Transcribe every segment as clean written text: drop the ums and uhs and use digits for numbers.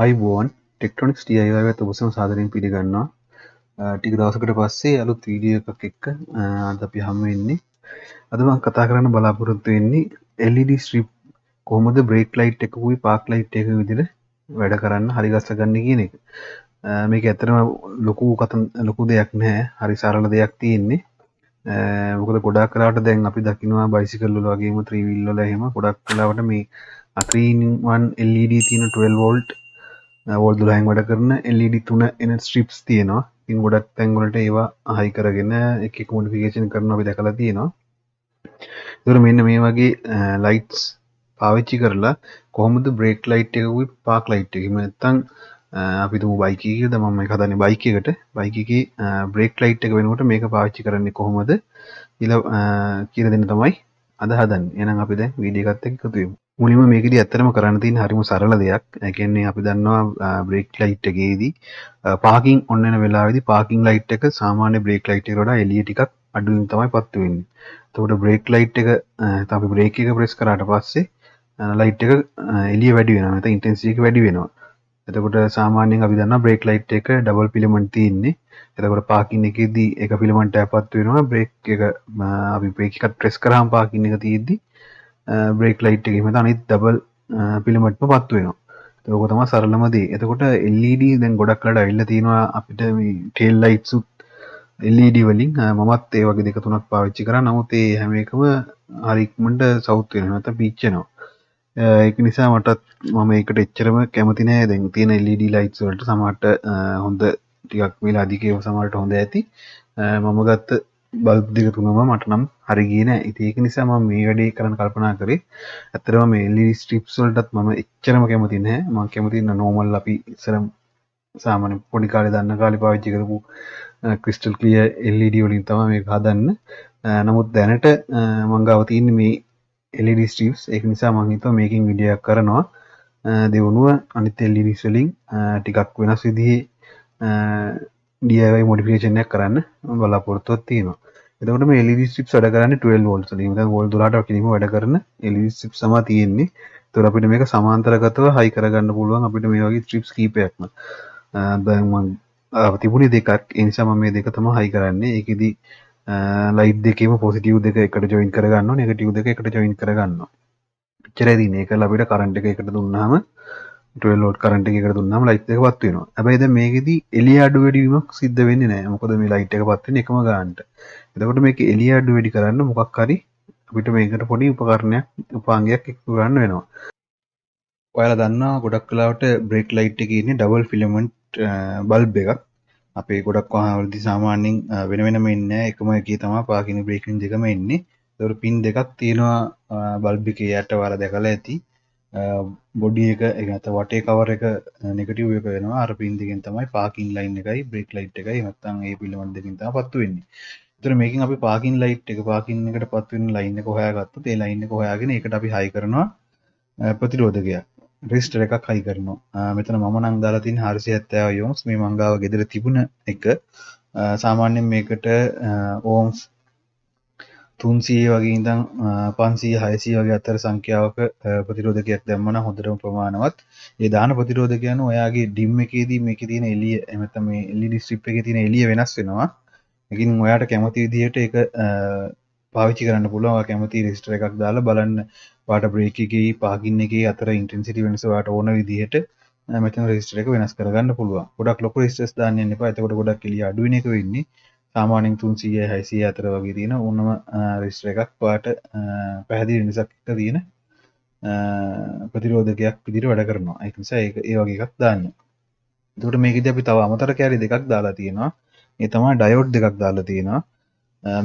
අයිබෝන් ටෙක්ටොනික්ස් DIY වෙත ඔබසම සාදරයෙන් පිළිගන්නවා. ටික දවසකට පස්සේ අලුත් වීඩියෝ එකක් එක්ක අද අපි හමු වෙන්නේ. අද මම කතා කරන්න බලාපොරොත්තු වෙන්නේ LED ස්ට්‍රිප් කොහොමද බ්‍රේක් ලයිට් එකකුයි පාක් ලයිට් එකක විදිහට වැඩ කරන්න හරි ගස්ස ගන්න කියන එක. මේක ඇත්තටම ලොකු දෙයක් නෑ. හරි සරල දෙයක් තියෙන්නේ. මොකද ගොඩක් වෙලාවට දැන් අපි දකිනවා බයිසිකල් වල වගේම 3 wheel වල එහෙම ගොඩක් වෙලාවට මේ 3-in-1 LED තියෙන 12 volt වෝල් 12න් වැඩ කරන LED 3 එන ස්ට්‍රිප්ස් තියෙනවා. ඉතින් ගොඩක් තැන් වලට ඒවා හයි කරගෙන එක එක මොඩිෆිකේෂන් කරනවා අපි දැකලා තියෙනවා. ඒතර මෙන්න මේ වගේ ලයිට්ස් පාවිච්චි කරලා කොහොමද බ්‍රේක් ලයිට් එකකුයි පාක් ලයිට් එකකුයි නැත්තම් අපි තුමු බයික් එකකද මම මේක හදන්නේ බයික් එකට. බයික් එකේ බ්‍රේක් ලයිට් එක වෙනකොට මේක පාවිච්චි කරන්නේ කොහොමද කියලා දෙන්න තමයි අද හදන්නේ. එහෙනම් අපි දැන් වීඩියෝ එකත් එක්ක එකතු වෙමු. මුලින්ම මේකෙදි ඇත්තටම කරන්න තියෙන හරිම සරල දෙයක්. ඒ කියන්නේ අපි දන්නවා බ්‍රේක් ලයිට් එකේදී පාකින් ඔන් වෙන වෙලාවේදී පාකින් ලයිට් එක සාමාන්‍ය බ්‍රේක් ලයිට් එකට වඩා එළිය ටිකක් අඩුවෙන් තමයි පත්තු වෙන්නේ. එතකොට බ්‍රේක් ලයිට් එක අපි බ්‍රේක් එක ප්‍රෙස් කරාට පස්සේ ලයිට් එක එළිය වැඩි වෙනවා. නැත්නම් ඉන්ටෙන්සිටි එක වැඩි වෙනවා. එතකොට සාමාන්‍යයෙන් අපි දන්නවා බ්‍රේක් ලයිට් එක ඩබල් ෆිලමන්ට් තියෙන්නේ. එතකොට පාකින් එකේදී එක ෆිලමන්ට් එකක් පත්තු වෙනවා. බ්‍රේක් එක අපි බ්‍රේක් එකත් ප්‍රෙස් කරාම පාකින් එක තියෙද්දි බ්‍රේක් ලයිට් එකේ මත අනිත් ඩබල් ෆිලමන්ට්ම පත්තු වෙනවා. ඒක තමයි සරලම දේ. එතකොට LED දැන් ගොඩක් වෙලාට ඇවිල්ලා තියෙනවා අපිට මේ ටේල් ලයිට්ස් උත් LED වලින් මමත් ඒ වගේ දෙක තුනක් පාවිච්චි කරා. නමුත් ඒ හැම එකම හරි ඉක්මනට සවුත් වෙනවා නැත්නම් පිච්චෙනවා. ඒක නිසා මටත් මම ඒකට එච්චරම කැමති නෑ. දැන් තියෙන LED ලයිට්ස් වලට සමහරට හොඳ ටිකක් මිල අධික ඒවා සමහරට හොඳ ඇති. මම ගත්ත බල්බ් දෙක තුනම මට නම් හරි ගියේ නෑ. ඉතින් ඒක නිසා මම මේ වැඩේ කරන්න කල්පනා කරේ. ඇත්තටම මේ LED ස්ට්‍රිප්ස් වලටත් මම එච්චරම කැමති නෑ. මම කැමති නෝමල් අපි ඉස්සර සාමාන්‍ය පොඩි කාලේ දන්න කාලේ පාවිච්චි කරපු ක්‍රිස්ටල් ක්ලියර් LED වලින් තමයි මේක හදන්න. නමුත් දැනට මම ගාව තියෙන්නේ මේ LED ස්ට්‍රිප්ස්. ඒක නිසා මම හිතුවා මේකෙන් වීඩියෝ එකක් කරනවා. දෙවනුව අනිත් LEDs වලින් ටිකක් වෙනස් විදිහේ DIY මොඩිෆිකේෂන් එකක් කරන්න මම බලාපොරොත්තුවක් තියෙනවා. එතකොට මේ LED strips වැඩ කරන්නේ 12 volts වලින්. දැන් වෝල්ට් 12ට කිලිම වැඩ කරන LED strips තමයි තියෙන්නේ. ඒතකොට අපිට මේක සමාන්තරගතව හයි කරගන්න පුළුවන් අපිට මේ වගේ strips කීපයක්ම. දැන් මම තිබුණේ දෙකක්. ඒ නිසා මම මේ දෙක තමයි හයි කරන්නේ. ඒකෙදි ලයිට් දෙකේම පොසිටිව් දෙක එකට ජොයින් කරගන්නවා, නෙගටිව් දෙක එකට ජොයින් කරගන්නවා. එච්චරයි තියෙන්නේ. ඒකල අපිට කරන්ට් එක එකට දුන්නාම 12 volt කරන්ට් එක එකට දුන්නාම ලයිට් එක පත් වෙනවා. හැබැයි දැන් මේකෙදි එළිය අඩු වැඩි වීමක් සිද්ධ වෙන්නේ නැහැ. මොකද මේ ලයිට් එක පත් වෙන්නේ එකම ගානට. එතකොට මේක එළිය අඩු වැඩි කරන්න මොකක් හරි අපිට මේකට පොඩි උපාංගයක් එකතු කරන්න වෙනවා. ඔයාලා දන්නවා ගොඩක් වෙලාවට බ්‍රේක් ලයිට් එකේ ඉන්නේ ඩබල් ෆිලමන්ට් බල්බ් එකක්. අපේ ගොඩක් වාහනවලදී සාමාන්‍යයෙන් වෙන වෙනම ඉන්නේ නැහැ. එකම එකේ තමයි පාකින් බ්‍රේකින් දෙකම ඉන්නේ. ඒතකොට පින් දෙකක් තියෙනවා බල්බ් එකේ යට ඔයාලා දැකලා ඇති. බොඩි එක නැත්නම් වටේ කවර් එක නෙගටිව් එක වෙනවා. අර පින් දෙකෙන් තමයි පාකින් ලයින් එකයි බ්‍රේක් ලයිට් එකයි නැත්නම් ඒ ෆිලමන්ට් දෙකෙන් තමයි පත්තු වෙන්නේ. ඒතර මේකෙන් අපි පාකින් ලයිට් එක පාකින් එකට පත් වෙන ලයින් එක හොයාගත්තොත් ඒ ලයින් එක හොයාගෙන ඒකට අපි හයි කරනවා ප්‍රතිරෝධකයක්. රෙසිස්ටර් එකක් හයි කරනවා. මෙතන මම නම් දාලා තියෙන 470 ohms මේ මංගාව ගෙදර තිබුණ එක. සාමාන්‍යයෙන් මේකට ohms 300 වගේ ඉඳන් 500 600 වගේ අතර සංඛ්‍යාවක ප්‍රතිරෝධකයක් දැම්ම නම් හොඳටම ප්‍රමාණවත්. ඒ දාන ප්‍රතිරෝධකය අනුව ඔයාගේ ඩිම් එකේදී මේකේ තියෙන එළිය එහෙම නැත්නම් මේ LED ස්ට්‍රිප් එකේ තියෙන එළිය වෙනස් වෙනවා. ඒකින් ඔයාට කැමති විදිහට ඒක පාවිච්චි කරන්න පුළුවන්. ඔයා කැමති රෙසිස්ටර් එකක් දාලා බලන්න ඔයාට බ්‍රේක් එකේ පාකින් එකේ අතර ඉන්ටෙන්සිටි වෙනස ඔයාට ඕන විදිහට මෙතන රෙසිස්ටර් එක වෙනස් කරගන්න පුළුවන්. ගොඩක් ලොකු රෙසිස්ටර්ස් දාන්න යන්න එපා. එතකොට ගොඩක් එළිය අඩු වෙන එක වෙන්නේ. සාමාන්‍යයෙන් 300 600 අතර වගේ තියෙන ඕනම රෙසිස්ටර් එකක් ඔයාට පැහැදිලි වෙනසක් එක්ක තියෙන ප්‍රතිරෝධකයක් විදිහට වැඩ කරනවා. ඒක නිසා ඒ වගේ එකක් දාන්න. එතකොට මේකෙදි අපි තව අමතර කැලි දෙකක් දාලා තියෙනවා. ඒ තමයි ඩයෝඩ් දෙකක් දාලා තියෙනවා.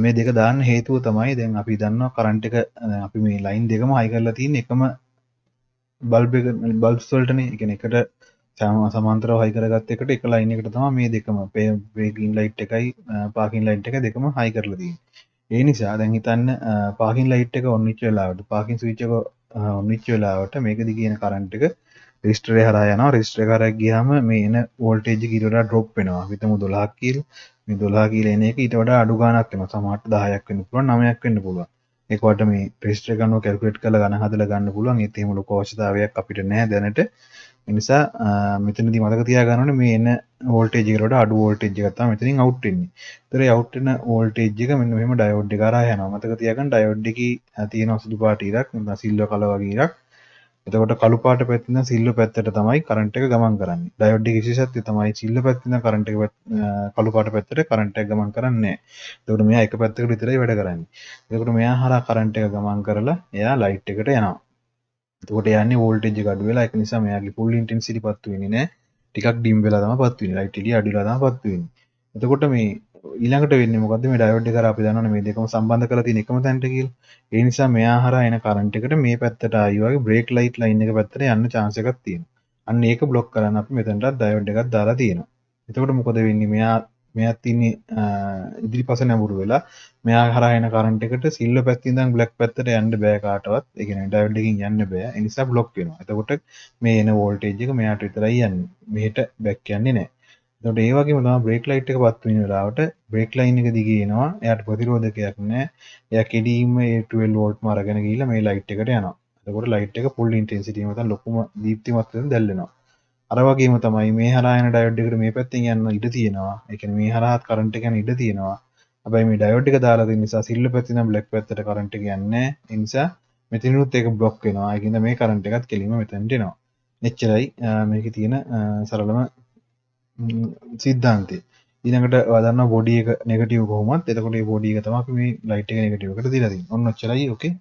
මේ දෙක දාන්න හේතුව තමයි දැන් අපි දන්නවා කරන්ට් එක අපි මේ ලයින් දෙකම හයි කරලා තියෙන එකම බල්බ්ස් වලටනේ. ඒ කියන්නේ එකට සමාන්තරව හයි කරගත්ත එකට එක ලයින් එකට තමයි මේ දෙකම බ්‍රේකින් ලයිට් එකයි පාකින් ලයිට් එක දෙකම හයි කරලා තියෙන්නේ. ඒ නිසා දැන් හිතන්න පාකින් ලයිට් එක ඔන් වෙච්ච වෙලාවට පාකින් ස්විච් එක ඔන් වෙච්ච වෙලාවට මේකදී කියන කරන්ට් එක රෙසිස්ටර් එක හරහා යනවා. රෙසිස්ටර් එක හරහා ගියාම මේ එන වෝල්ටේජ් එක ඊට වඩා ඩ්‍රොප් වෙනවා. හිතමු 12ක් කියලා. මේ 12 කියලා එන එක ඊට වඩා අඩු ගාණක් වෙනවා. සමහරට 10ක් වෙන්න පුළුවන් 9ක් වෙන්න පුළුවන්. ඒක වට මේ රෙසිස්ටර් එක ගන්නව කැල්කියුලේට් කරලා ගණන් හදලා ගන්න පුළුවන්. ඒත් එහෙම ලොකු අවශ්‍යතාවයක් අපිට නැහැ දැනට. ඒ නිසා මෙතනදී මතක තියාගන්න ඕනේ මේ එන වෝල්ටේජ් එකට වඩා අඩු වෝල්ටේජ් එකක් තමයි මෙතනින් අවුට් වෙන්නේ. ඒතර ඒ අවුට් වෙන වෝල්ටේජ් එක මෙන්න මෙහෙම ඩයෝඩ් එක හරහා යනවා. මතක තියාගන්න ඩයෝඩ් එකේ තියෙන සුදු පාට ඉරක් නැත්නම් සිල්වර් කලර් වගේ ඉරක්. එතකොට කළු පාට පැත්තෙන් ඉඳන් සිල්වර් පැත්තට තමයි කරන්ට් එක ගමන් කරන්නේ. ඩයෝඩ් එකේ විශේෂත්වය තමයි සිල්වර් පැත්තෙන් ඉඳන් කරන්ට් එක කළු පාට පැත්තට කරන්ට් එක ගමන් කරන්නේ නැහැ. එතකොට මෙයා එක පැත්තකට විතරයි වැඩ කරන්නේ. එතකොට මෙයා හරහා කරන්ට් එක ගමන් කරලා එයා ලයිට් එකට යනවා. එතකොට යන්නේ වෝල්ටේජ් එක අඩු වෙලා ඒක නිසා මෙයාගේ ෆුල් ඉන්ටෙන්සිටි පත්තු වෙන්නේ නැහැ. ටිකක් ඩිම් වෙලා තමයි පත්තු වෙන්නේ. ලයිට් එළිය අඩු වෙලා තමයි පත්තු වෙන්නේ. එතකොට මේ ඊළඟට වෙන්නේ මොකද්ද මේ ඩයෝඩ් එක කරා අපි දන්නවනේ මේ දෙකම සම්බන්ධ කරලා තියෙන එකම තැනට කියලා. ඒ නිසා මෙයා හරහා එන කරන්ට් එකට මේ පැත්තට ආයි වගේ බ්‍රේක් ලයිට් ලයින් එක පැත්තට යන්න chance එකක් තියෙනවා. අන්න ඒක බ්ලොක් කරන්න අපි මෙතනට ඩයෝඩ් එකක් දාලා තියෙනවා. එතකොට මොකද වෙන්නේ මෙයාත් ඉන්නේ ඉදිරිපස නැඹුරු වෙලා මෙයා හරහා එන කරන්ට් එකට සිල්වර් පැත්තේ ඉඳන් බ්ලැක් පැත්තට යන්න බෑ කාටවත්. ඒ කියන්නේ ඩයෝඩ් එකකින් යන්න බෑ. ඒ නිසා බ්ලොක් වෙනවා. එතකොට මේ එන වෝල්ටේජ් එක මෙයාට විතරයි යන්නේ. මෙහෙට බැක් යන්නේ නැහැ. එතකොට ඒ වගේම තමයි බ්‍රේක් ලයිට් එක පත් වෙන වෙලාවට බ්‍රේක් ලයින් එක දිගේ එනවා. එයාට ප්‍රතිරෝධකයක් නැහැ. එයා කෙඩීම ඒ 12 වෝල්ට්ම අරගෙන ගිහිල්ලා මේ ලයිට් එකට යනවා. එතකොට ලයිට් එක ෆුල් ඉන්ටෙන්සිටි එක මත ලොකුම දීප්තිමත් වෙන දැල්වෙනවා. අර වගේම තමයි මේ හරහා යන ඩයෝඩ් එකට මේ පැත්තෙන් යන්න ඉඩ තියෙනවා. ඒ කියන්නේ මේ හරහාත් කරන්ට් එක යන ඉඩ තියෙනවා. හැබැයි මේ ඩයෝඩ් එක දාලා තියෙන නිසා සිල්වර් පැත්තෙන් ඉඳන් බ්ලැක් පැත්තට කරන්ට් එක යන්නේ නැහැ. ඒ නිසා මෙතනිනුත් ඒක බ්ලොක් වෙනවා. ඒකින්ද මේ කරන්ට් එකත් කෙලින්ම මෙතනට එනවා. එච්චරයි මේකේ තියෙන සරලම සිද්ධාන්තය. ඊළඟට ඔයා දන්නවා බොඩි එක නෙගටිව් කොහොමද? එතකොට මේ බොඩි එක තමයි අපි මේ ලයිට් එක නෙගටිව් එකට දීලා තියෙන්නේ. ඔන්න ඔච්චරයි ඕකේ.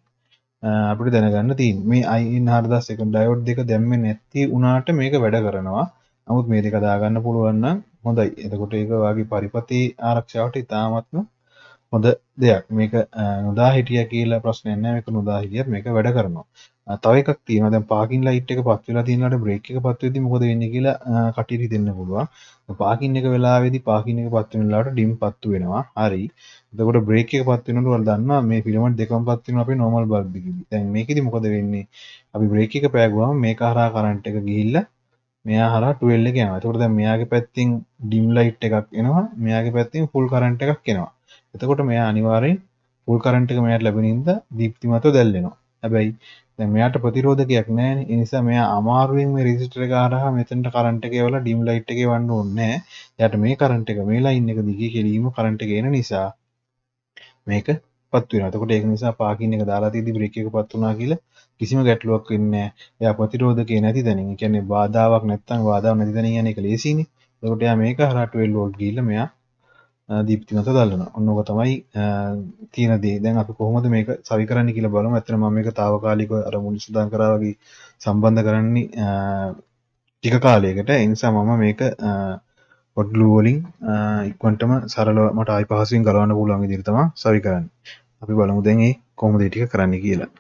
අපිට දැනගන්න තියෙන්නේ. මේ IN 4000 ඩයෝඩ් දෙක දැම්මේ නැති වුණාට මේක වැඩ කරනවා. නමුත් මේ දෙක දාගන්න පුළුවන් නම් හොඳයි. එතකොට ඒක ඔයාගේ පරිපතේ ආරක්ෂාවට ඉතාමත්ම හොඳ දෙයක්. මේක නොදා හිටියා කියලා ප්‍රශ්නයක් නැහැ. මේක නොදා හිටියත් මේක වැඩ කරනවා. තව එකක් තියෙනවා. දැන් පාකින් ලයිට් එක පත් වෙලා තියෙනකොට බ්‍රේක් එක පත් වෙද්දි මොකද වෙන්නේ කියලා කටියට හිතෙන්න පුළුවන්. පාකින් එක වෙලාවේදී පාකින් එක පත් වෙන වෙලාවට ඩිම් පත්තු වෙනවා. හරි. එතකොට බ්‍රේක් එක පත් වෙනකොට ඔයාලා දන්නවා මේ ෆිලමන්ට් දෙකම පත් වෙනවා අපේ නෝමල් බල්බ් එකේදී. දැන් මේකෙදි මොකද වෙන්නේ? අපි බ්‍රේක් එක පෑගුවාම මේක හරහා කරන්ට් එක ගිහිල්ලා මෙයා හරහා 12 එක යනවා. එතකොට දැන් මෙයාගේ පැත්තෙන් ඩිම් ලයිට් එකක් එනවා. මෙයාගේ පැත්තෙන් ෆුල් කරන්ට් එකක් එනවා. එතකොට මෙයා අනිවාර්යෙන් ෆුල් කරන්ට් එක මෙයාට ලැබෙන හින්දා දීප්තිමත්ව දැල්වෙනවා. හැබැයි දැන් මෙයාට ප්‍රතිරෝධකයක් නැහැනේ. ඒ නිසා මෙයා අමාරුවෙන් මේ රෙසිස්ටර් එක හරහා මෙතනට කරන්ට් එක එවලා ඩිම් ලයිට් එක එවන්න ඕනේ නැහැ. එයාට මේ කරන්ට් එක මේ ලයින් එක දිගේ කෙලීම කරන්ට් එක එන නිසා මේක පත් වෙනවා. එතකොට ඒක නිසා පාකින් එක දාලා තියදී බ්‍රේක් එක පත් වුණා කියලා කිසිම ගැටලුවක් වෙන්නේ නැහැ. එයා ප්‍රතිරෝධකේ නැති තැනින්, ඒ කියන්නේ බාධාවක් නැත්තම් බාධාවක් නැති තැනින් යන එක ලේසියිනේ. එතකොට එයා මේක හරහා 12 වෝල්ට් ගිහිල්ලා මෙයා දීප්තිමත්ව දැල්වෙනවා. ඔන්න ඔක තමයි තියෙන දේ. දැන් අපි කොහොමද මේක සවි කරන්න කියලා බලමු. ඇත්තට මම මේක తాවකාලිකව අර මුලින් සඳහන් කරා වගේ සම්බන්ධ කරන්නේ ටික කාලයකට. ඒ නිසා මම මේක හොට් ග්ලූ වලින් ඉක්මනටම සරලව මට ආයි පහසුවෙන් ගලවන්න පුළුවන් විදිහට තමයි සවි කරන්නේ. අපි බලමු දැන් මේ කොහොමද මේ ටික කරන්න කියලා.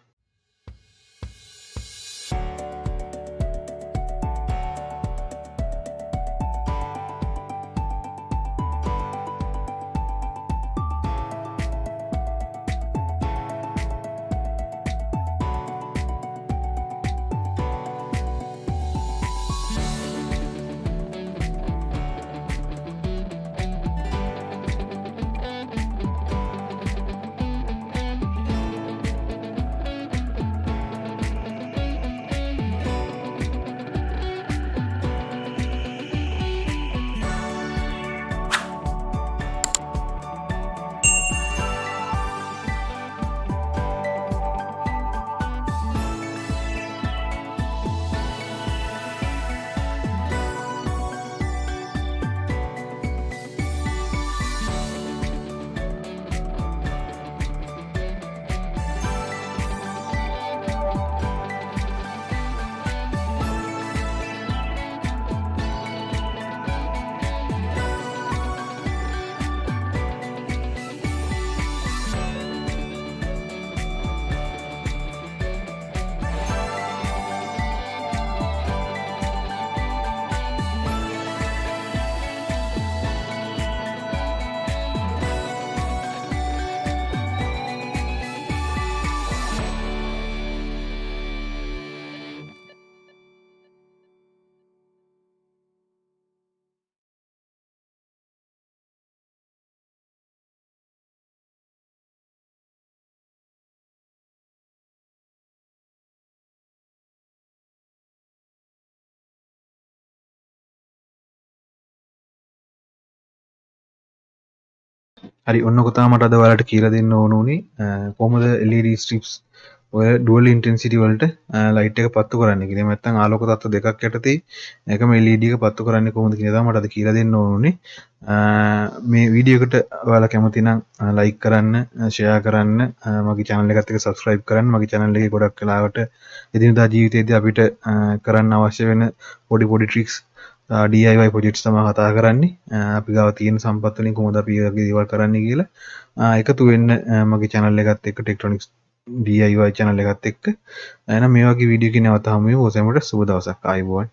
හරි ඔන්න කොතා මට අද ඔයාලට කියලා දෙන්න ඕන උනේ කොහොමද LED strips ඔය dual intensity වලට ලයිට් එක පත්තු කරන්න කියලා. එහෙම නැත්නම් ආලෝක තත්ත්ව දෙකක් යටතේ එකම LED එක පත්තු කරන්නේ කොහොමද කියන එක මට අද කියලා දෙන්න ඕන උනේ. මේ වීඩියෝ එකට ඔයාලා කැමති නම් ලයික් කරන්න, ෂෙයා කරන්න, මගේ channel එකත් එක්ක subscribe කරන්න. මගේ channel එකේ ගොඩක් වෙලාවට එදිනදා ජීවිතයේදී අපිට කරන්න අවශ්‍ය වෙන පොඩි tricks DIY ප්‍රොජෙක්ට්ස් තමයි කතා කරන්නේ. අපි ගාව තියෙන සම්පත් වලින් කොහොමද අපි ඒ වගේ දේවල් කරන්නේ කියලා එකතු වෙන්න මගේ channel එකත් එක්ක ටෙක්ටොනික්ස් DIY channel එකත් එක්ක. එහෙනම් මේ වගේ වීඩියෝ කින් නැවත හමු වෙමු. ඔසෙමට සුබ දවසක්. ආයුබෝවන්.